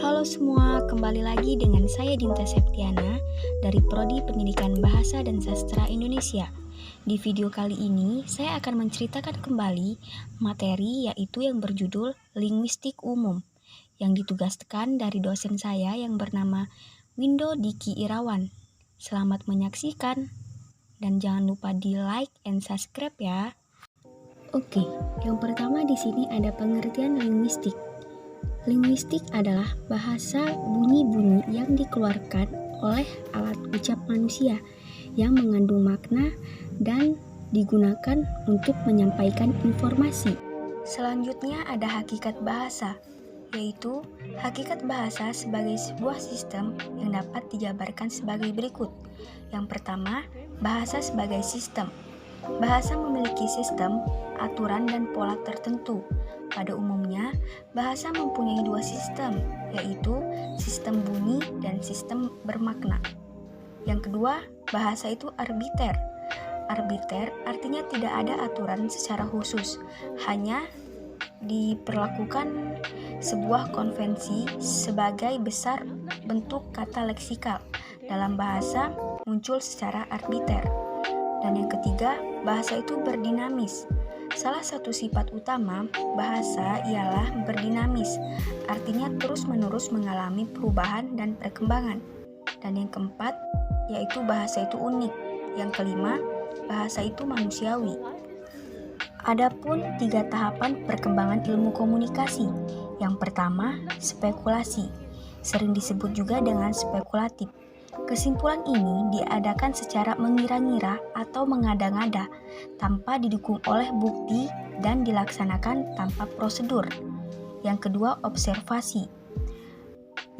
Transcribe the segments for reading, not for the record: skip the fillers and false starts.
Halo semua, kembali lagi dengan saya Dinta Septiana dari Prodi Pendidikan Bahasa dan Sastra Indonesia. Di video kali ini, saya akan menceritakan kembali materi yaitu yang berjudul Linguistik Umum yang ditugaskan dari dosen saya yang bernama Windo Diki Irawan. Selamat menyaksikan dan jangan lupa di like and subscribe ya. Oke, yang pertama di sini ada pengertian linguistik. Linguistik adalah bahasa bunyi-bunyi yang dikeluarkan oleh alat ucap manusia yang mengandung makna dan digunakan untuk menyampaikan informasi. Selanjutnya ada hakikat bahasa, yaitu hakikat bahasa sebagai sebuah sistem yang dapat dijabarkan sebagai berikut. Yang pertama, bahasa sebagai sistem. Bahasa memiliki sistem, aturan, dan pola tertentu. Pada umumnya, bahasa mempunyai dua sistem, yaitu sistem bunyi dan sistem bermakna. Yang kedua, bahasa itu arbiter. Arbiter artinya tidak ada aturan secara khusus, hanya diperlakukan sebuah konvensi sebagai besar bentuk kata leksikal. Dalam bahasa muncul secara arbiter. Dan yang ketiga, bahasa itu berdinamis. Salah satu sifat utama bahasa ialah berdinamis, artinya terus-menerus mengalami perubahan dan perkembangan. Dan yang keempat, yaitu bahasa itu unik. Yang kelima, bahasa itu manusiawi. Adapun 3 tahapan perkembangan ilmu komunikasi. Yang pertama, spekulasi. Sering disebut juga dengan spekulatif. Kesimpulan ini diadakan secara mengira-ngira atau mengada-ngada tanpa didukung oleh bukti dan dilaksanakan tanpa prosedur. Yang kedua, observasi,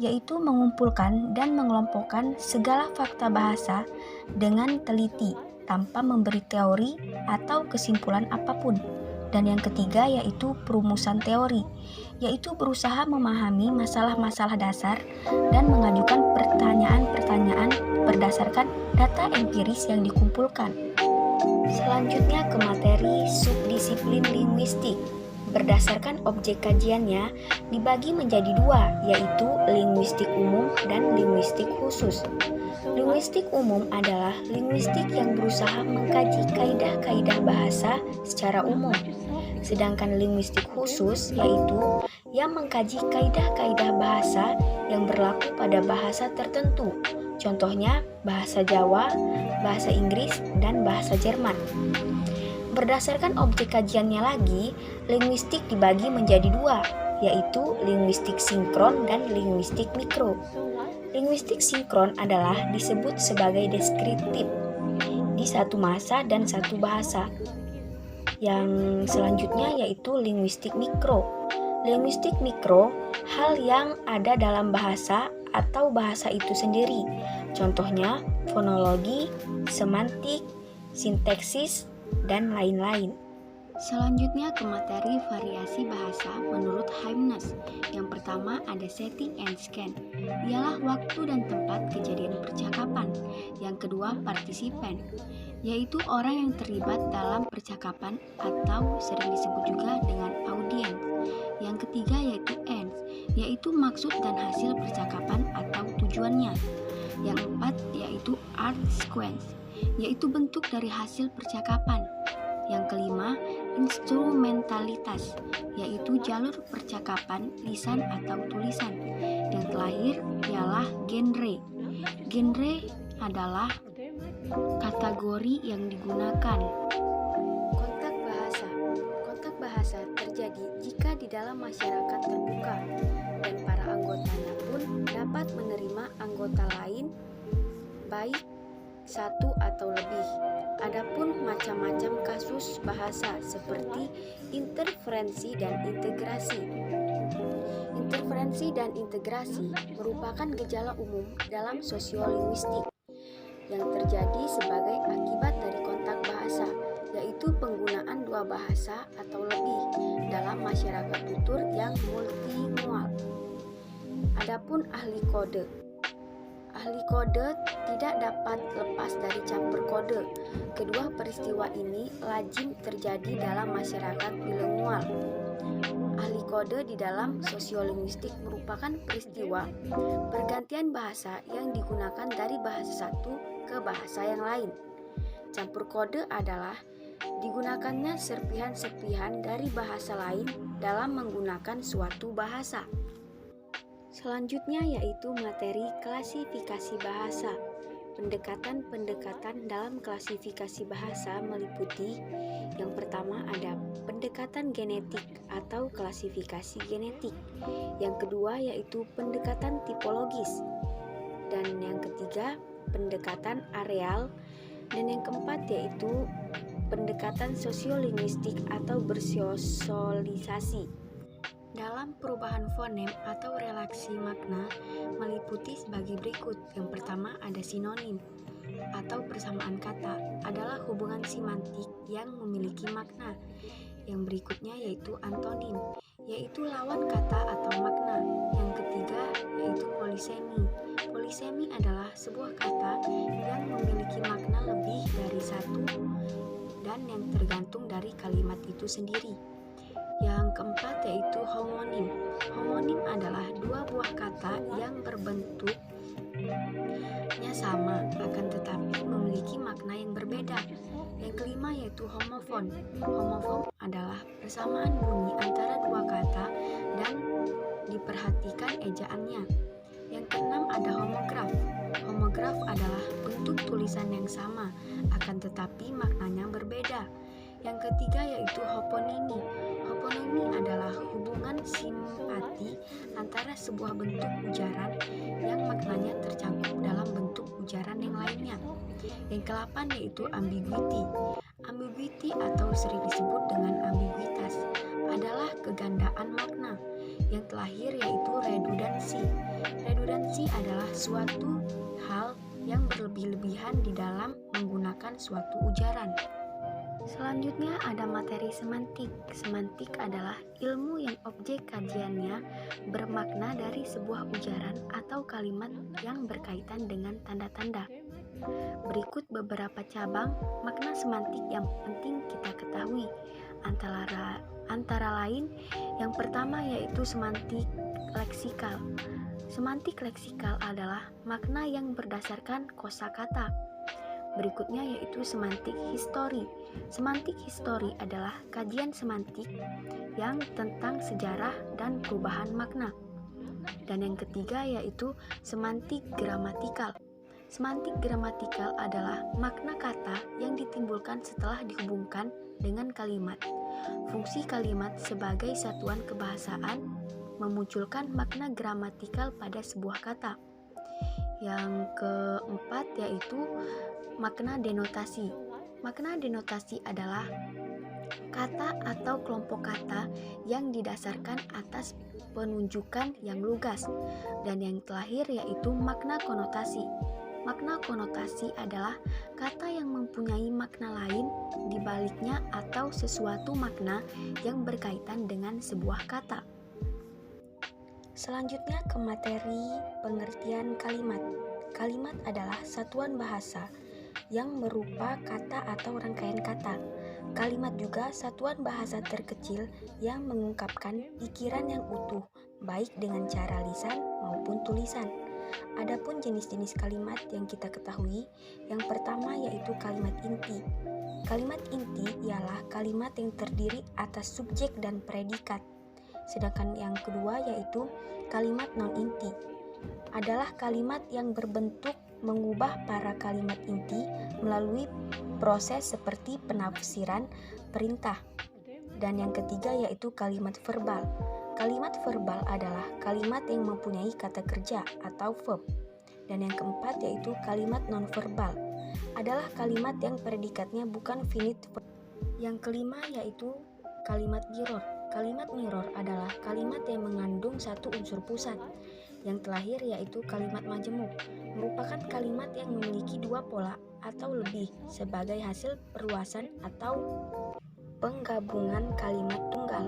yaitu mengumpulkan dan mengelompokkan segala fakta bahasa dengan teliti tanpa memberi teori atau kesimpulan apapun. Dan yang ketiga yaitu perumusan teori, yaitu berusaha memahami masalah-masalah dasar dan mengajukan pertanyaan-pertanyaan berdasarkan data empiris yang dikumpulkan. Selanjutnya ke materi subdisiplin linguistik. Berdasarkan objek kajiannya dibagi menjadi 2, yaitu linguistik umum dan linguistik khusus. Linguistik umum adalah linguistik yang berusaha mengkaji kaidah-kaidah bahasa secara umum. Sedangkan linguistik khusus yaitu yang mengkaji kaidah-kaidah bahasa yang berlaku pada bahasa tertentu. Contohnya bahasa Jawa, bahasa Inggris, dan bahasa Jerman. Berdasarkan objek kajiannya lagi, linguistik dibagi menjadi 2, yaitu linguistik sinkron dan linguistik mikro. Linguistik sinkron adalah disebut sebagai deskriptif di satu masa dan satu bahasa. Yang selanjutnya yaitu linguistik mikro. Linguistik mikro, hal yang ada dalam bahasa atau bahasa itu sendiri. Contohnya fonologi, semantik, sintaksis, dan lain-lain. Selanjutnya ke materi variasi bahasa menurut Haemnes. Yang pertama ada setting and scan, ialah waktu dan tempat kejadian percakapan. Yang kedua partisipan, yaitu orang yang terlibat dalam percakapan atau sering disebut juga dengan audiens. Yang ketiga yaitu ends, yaitu maksud dan hasil percakapan atau tujuannya. Yang keempat yaitu art sequence, yaitu bentuk dari hasil percakapan. Yang kelima, instrumentalitas, yaitu jalur percakapan lisan atau tulisan. Yang terakhir ialah genre. Genre adalah kategori yang digunakan. Kontak bahasa. Kontak bahasa terjadi jika di dalam masyarakat terbuka dan para anggotanya pun dapat menerima anggota lain baik satu atau lebih. Adapun macam-macam kasus bahasa seperti interferensi dan integrasi. Interferensi dan integrasi merupakan gejala umum dalam sosiolinguistik yang terjadi sebagai akibat dari kontak bahasa, yaitu penggunaan 2 bahasa atau lebih dalam masyarakat tutur yang multilingual. Adapun ahli kode. Ahli kode tidak dapat lepas dari campur kode. Kedua peristiwa ini lazim terjadi dalam masyarakat bilingual. ahli kode di dalam sosiolinguistik merupakan peristiwa pergantian bahasa yang digunakan dari bahasa satu ke bahasa yang lain. Campur kode adalah digunakannya serpihan-serpihan dari bahasa lain dalam menggunakan suatu bahasa. Selanjutnya yaitu materi klasifikasi bahasa. Pendekatan-pendekatan dalam klasifikasi bahasa meliputi yang pertama ada pendekatan genetik atau klasifikasi genetik. Yang kedua yaitu pendekatan tipologis. Dan yang ketiga pendekatan areal. Dan yang keempat yaitu pendekatan sosiolinguistik atau bersosialisasi. Dalam perubahan fonem atau relaksi makna meliputi sebagai berikut. Yang pertama ada sinonim atau persamaan kata, adalah hubungan semantik yang memiliki makna. Yang berikutnya yaitu antonim, yaitu lawan kata atau makna. Yang ketiga yaitu polisemi. Polisemi adalah sebuah kata yang memiliki makna lebih dari satu dan yang tergantung dari kalimat itu sendiri. Yang keempat yaitu homonim. Homonim adalah dua buah kata yang berbentuknya sama akan tetapi memiliki makna yang berbeda. Yang kelima yaitu homofon. Homofon adalah persamaan bunyi antara dua kata dan diperhatikan ejaannya. Yang keenam ada homograf. Homograf adalah bentuk tulisan yang sama akan tetapi maknanya berbeda. Yang ketiga yaitu hoponimi. Hoponimi adalah hubungan simpati antara sebuah bentuk ujaran yang maknanya tercakup dalam bentuk ujaran yang lainnya. Yang ke-8 yaitu ambiguity. Ambiguity atau sering disebut dengan ambiguitas adalah kegandaan makna. Yang terakhir yaitu redundansi. Redundansi adalah suatu hal yang berlebih-lebihan di dalam menggunakan suatu ujaran. Selanjutnya ada materi semantik. Semantik adalah ilmu yang objek kajiannya bermakna dari sebuah ujaran atau kalimat yang berkaitan dengan tanda-tanda. Berikut beberapa cabang makna semantik yang penting kita ketahui. Antara lain, yang pertama yaitu semantik leksikal. Semantik leksikal adalah makna yang berdasarkan kosakata. Berikutnya yaitu semantik histori. Semantik histori adalah kajian semantik yang tentang sejarah dan perubahan makna. Dan yang ketiga yaitu semantik gramatikal. Semantik gramatikal adalah makna kata yang ditimbulkan setelah dihubungkan dengan kalimat. Fungsi kalimat sebagai satuan kebahasaan memunculkan makna gramatikal pada sebuah kata. Yang keempat yaitu makna denotasi. Makna denotasi adalah kata atau kelompok kata yang didasarkan atas penunjukan yang lugas. Dan yang terakhir yaitu makna konotasi. Makna konotasi adalah kata yang mempunyai makna lain di baliknya atau sesuatu makna yang berkaitan dengan sebuah kata. Selanjutnya ke materi pengertian kalimat. Kalimat adalah satuan bahasa yang berupa kata atau rangkaian kata. Kalimat juga satuan bahasa terkecil yang mengungkapkan pikiran yang utuh, baik dengan cara lisan maupun tulisan. Adapun jenis-jenis kalimat yang kita ketahui, yang pertama yaitu kalimat inti. Kalimat inti ialah kalimat yang terdiri atas subjek dan predikat. Sedangkan yang kedua yaitu kalimat non-inti. Adalah kalimat yang berbentuk mengubah para kalimat inti melalui proses seperti penafsiran perintah. Dan yang ketiga yaitu kalimat verbal. Kalimat verbal adalah kalimat yang mempunyai kata kerja atau verb. Dan yang keempat yaitu kalimat non-verbal. Adalah kalimat yang predikatnya bukan finite verb. Yang kelima yaitu kalimat mirror. Kalimat mirror adalah kalimat yang mengandung satu unsur pusat. Yang terakhir yaitu kalimat majemuk, merupakan kalimat yang memiliki dua pola atau lebih sebagai hasil perluasan atau penggabungan kalimat tunggal.